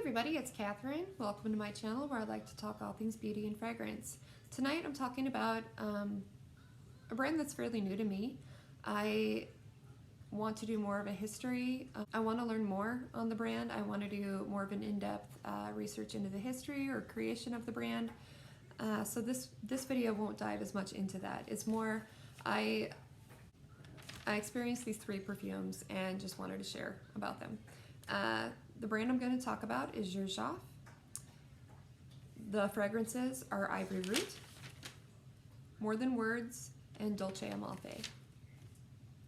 everybody, it's Catherine. Welcome to my channel where I like to talk all things beauty and fragrance. Tonight I'm talking about a brand that's fairly new to me. I want to do more of a history. I want to learn more on the brand. I want to do more of an in-depth research into the history or creation of the brand. So this video won't dive as much into that. It's more, I experienced these three perfumes and just wanted to share about them. The brand I'm going to talk about is Xerjoff. The fragrances are Ivory Route, More Than Words, and Dolce Amalfi.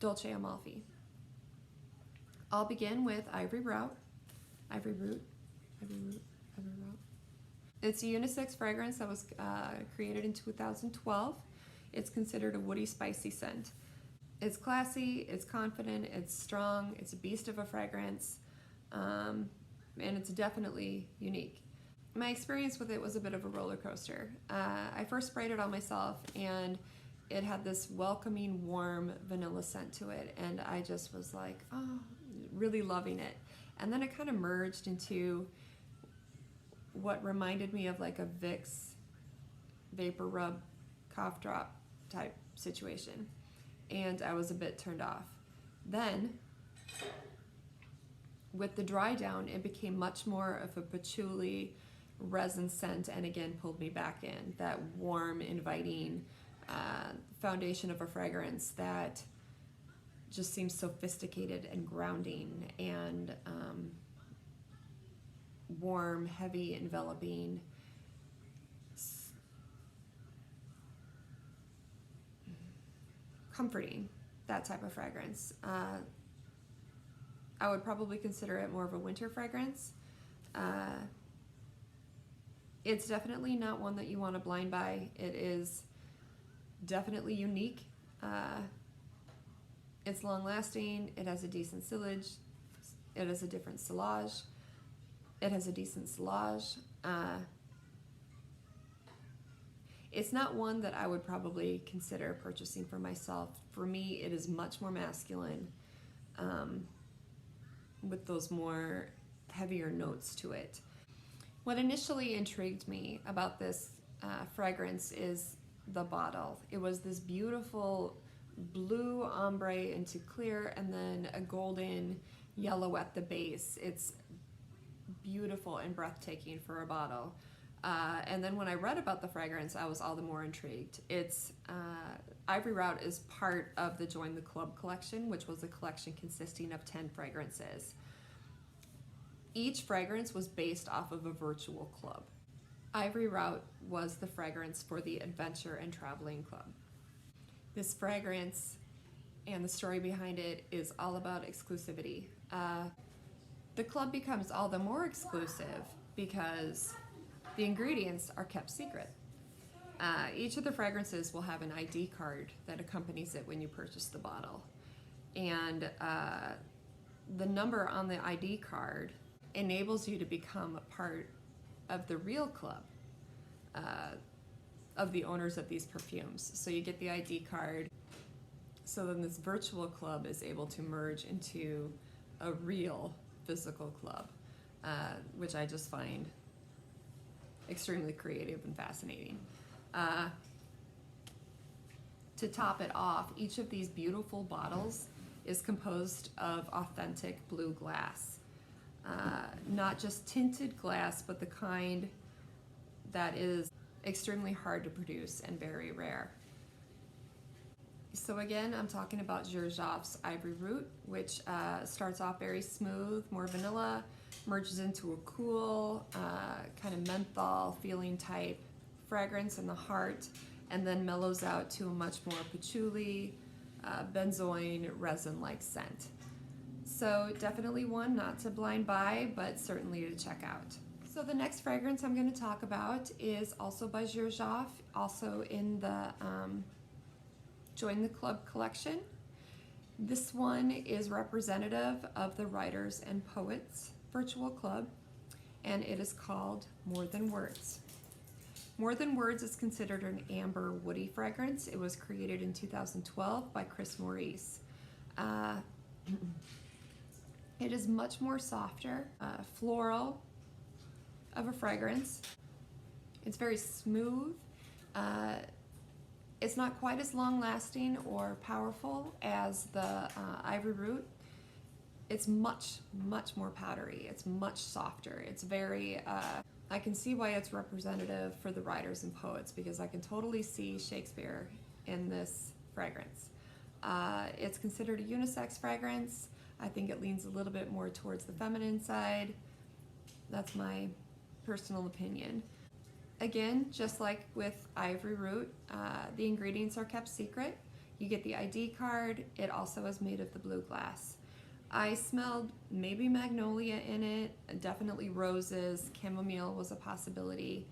Dolce Amalfi. I'll begin with Ivory Route. Ivory Route. It's a unisex fragrance that was created in 2012. It's considered a woody, spicy scent. It's classy, it's confident, it's strong, it's a beast of a fragrance, and it's definitely unique. My experience with it was a bit of a roller coaster. I first sprayed it on myself and it had this welcoming, warm vanilla scent to it, and I just was like, oh, really loving it. And then it kind of merged into what reminded me of like a Vicks vapor rub cough drop type situation, and I was a bit turned off. Then with the dry down, it became much more of a patchouli resin scent, and again pulled me back in. That warm, inviting foundation of a fragrance that just seems sophisticated and grounding and warm, heavy, enveloping. Comforting, that type of fragrance. I would probably consider it more of a winter fragrance. It's definitely not one that you want to blind buy. It is definitely unique. It's long lasting. It has a decent sillage. It has a different sillage. It has a decent sillage. It's not one that I would probably consider purchasing for myself. For me, it is much more masculine, with those more heavier notes to it. What initially intrigued me about this fragrance is the bottle. It was this beautiful blue ombre into clear and then a golden yellow at the base. It's beautiful and breathtaking for a bottle. And then when I read about the fragrance, I was all the more intrigued. It's Ivory Route is part of the Join the Club collection, which was a collection consisting of 10 fragrances. Each fragrance was based off of a virtual club. Ivory Route was the fragrance for the Adventure and Traveling Club. This fragrance and the story behind it is all about exclusivity. The club becomes all the more exclusive because the ingredients are kept secret. Each of the fragrances will have an ID card that accompanies it when you purchase the bottle. And the number on the ID card enables you to become a part of the real club of the owners of these perfumes. So you get the ID card, so then this virtual club is able to merge into a real physical club, which I just find extremely creative and fascinating. To top it off, each of these beautiful bottles is composed of authentic blue glass. Not just tinted glass, but the kind that is extremely hard to produce and very rare. So again, I'm talking about Xerjoff's Ivory Route, which starts off very smooth, more vanilla, merges into a cool, kind of menthol feeling type fragrance in the heart, and then mellows out to a much more patchouli, benzoin, resin-like scent. So definitely one not to blind buy, but certainly to check out. So the next fragrance I'm going to talk about is also by Xerjoff, also in the Join the Club collection. This one is representative of the Writers and Poets virtual club, and it is called More Than Words. More Than Words is considered an amber woody fragrance. It was created in 2012 by Chris Maurice. It is much more softer, floral, of a fragrance. It's very smooth. It's not quite as long-lasting or powerful as the Ivory Route. It's much, much more powdery. It's much softer. It's very, I can see why it's representative for the writers and poets, because I can totally see Shakespeare in this fragrance. It's considered a unisex fragrance. I think it leans a little bit more towards the feminine side. That's my personal opinion. Again, just like with Ivory Route, the ingredients are kept secret. You get the ID card. It also is made of the blue glass. I smelled maybe magnolia in it, definitely roses, chamomile was a possibility.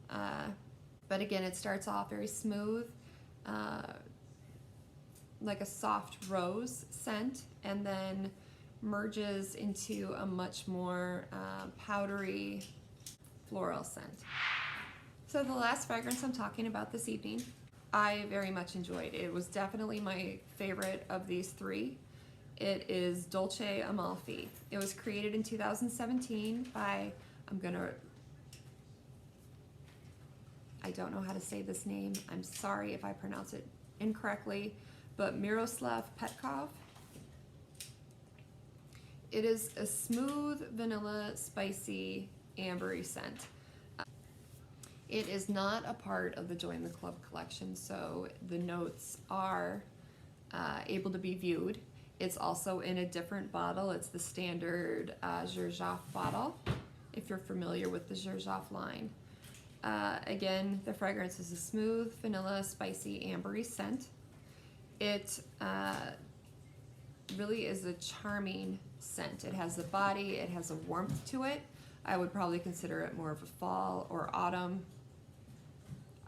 But again, it starts off very smooth, like a soft rose scent, and then merges into a much more powdery floral scent. So the last fragrance I'm talking about this evening, I very much enjoyed. It was definitely my favorite of these three. It is Dolce Amalfi. It was created in 2017 by, I don't know how to say this name. I'm sorry if I pronounce it incorrectly, but Miroslav Petkov. It is a smooth vanilla, spicy, ambery scent. It is not a part of the Join the Club collection, so the notes are able to be viewed. It's also in a different bottle. It's the standard Xerjoff bottle, if you're familiar with the Xerjoff line. Again, the fragrance is a smooth, vanilla, spicy, ambery scent. It really is a charming scent. It has a body, it has a warmth to it. I would probably consider it more of a fall or autumn.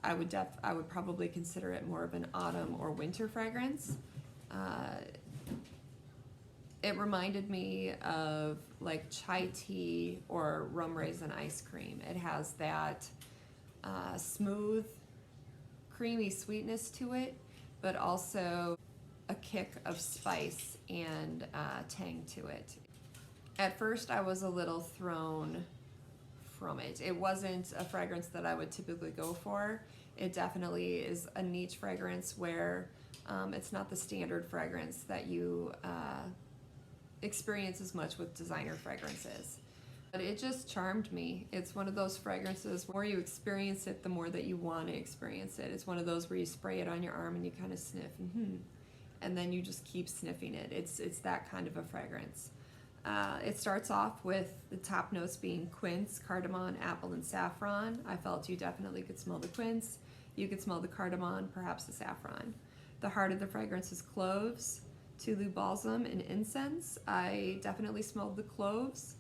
I would probably consider it more of an autumn or winter fragrance. It reminded me of like chai tea or rum raisin ice cream. It has that smooth, creamy sweetness to it, but also a kick of spice and tang to it. At first, I was a little thrown from it. It wasn't a fragrance that I would typically go for. It definitely is a niche fragrance where it's not the standard fragrance that you experience as much with designer fragrances. But it just charmed me. It's one of those fragrances, the more you experience it, the more that you want to experience it. It's one of those where you spray it on your arm and you kind of sniff, and then you just keep sniffing it. It's that kind of a fragrance. It starts off with the top notes being quince, cardamom, apple, and saffron. I felt you definitely could smell the quince. You could smell the cardamom, perhaps the saffron. The heart of the fragrance is cloves, Tulu balsam, and incense. I definitely smelled the cloves.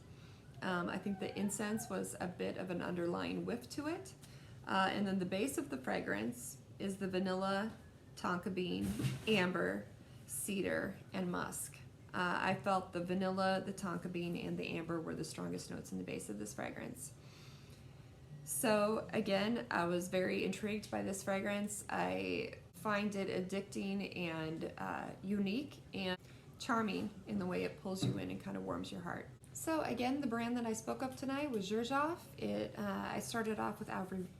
I think the incense was a bit of an underlying whiff to it. And then the base of the fragrance is the vanilla, tonka bean, amber, cedar, and musk. I felt the vanilla, the tonka bean, and the amber were the strongest notes in the base of this fragrance. So again, I was very intrigued by this fragrance. I find it addicting and unique and charming in the way it pulls you in and kind of warms your heart. So again, the brand that I spoke of tonight was Xerjoff. I started off with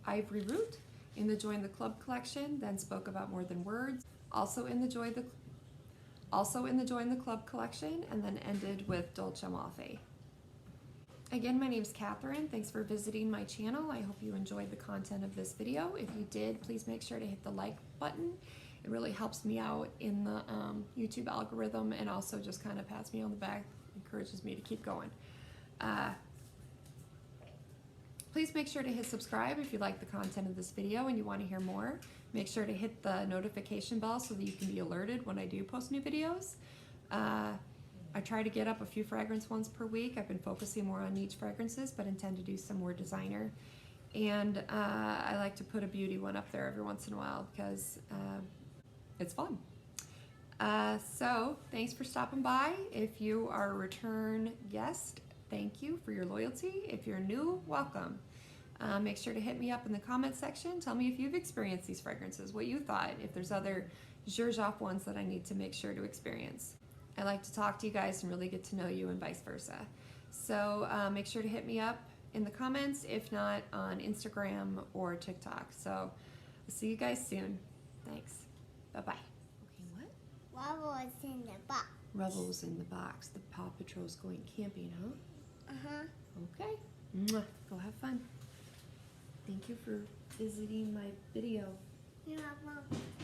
Ivory Route in the Join the Club collection, then spoke about More Than Words, also in the Join the Club collection, and then ended with Dolce Amalfi. Again, my name is Catherine. Thanks for visiting my channel. I hope you enjoyed the content of this video. If you did, please make sure to hit the like button. It really helps me out in the YouTube algorithm, and also just kind of pats me on the back, encourages me to keep going. Please make sure to hit subscribe if you like the content of this video and you want to hear more. Make sure to hit the notification bell so that you can be alerted when I do post new videos. I try to get up a few fragrance ones per week. I've been focusing more on niche fragrances, but intend to do some more designer. And I like to put a beauty one up there every once in a while because it's fun. So thanks for stopping by. If you are a return guest, thank you for your loyalty. If you're new, welcome. Make sure to hit me up in the comment section. Tell me if you've experienced these fragrances, what you thought, if there's other Xerjoff ones that I need to make sure to experience. I like to talk to you guys and really get to know you and vice versa. So make sure to hit me up in the comments, if not on Instagram or TikTok. So I'll see you guys soon. Thanks. Bye-bye. Okay, what? Bubbles in the box. Rebels in the box. The Paw Patrol's going camping, huh? Uh-huh. Okay. Mwah. Go have fun. Thank you for visiting my video. You're welcome.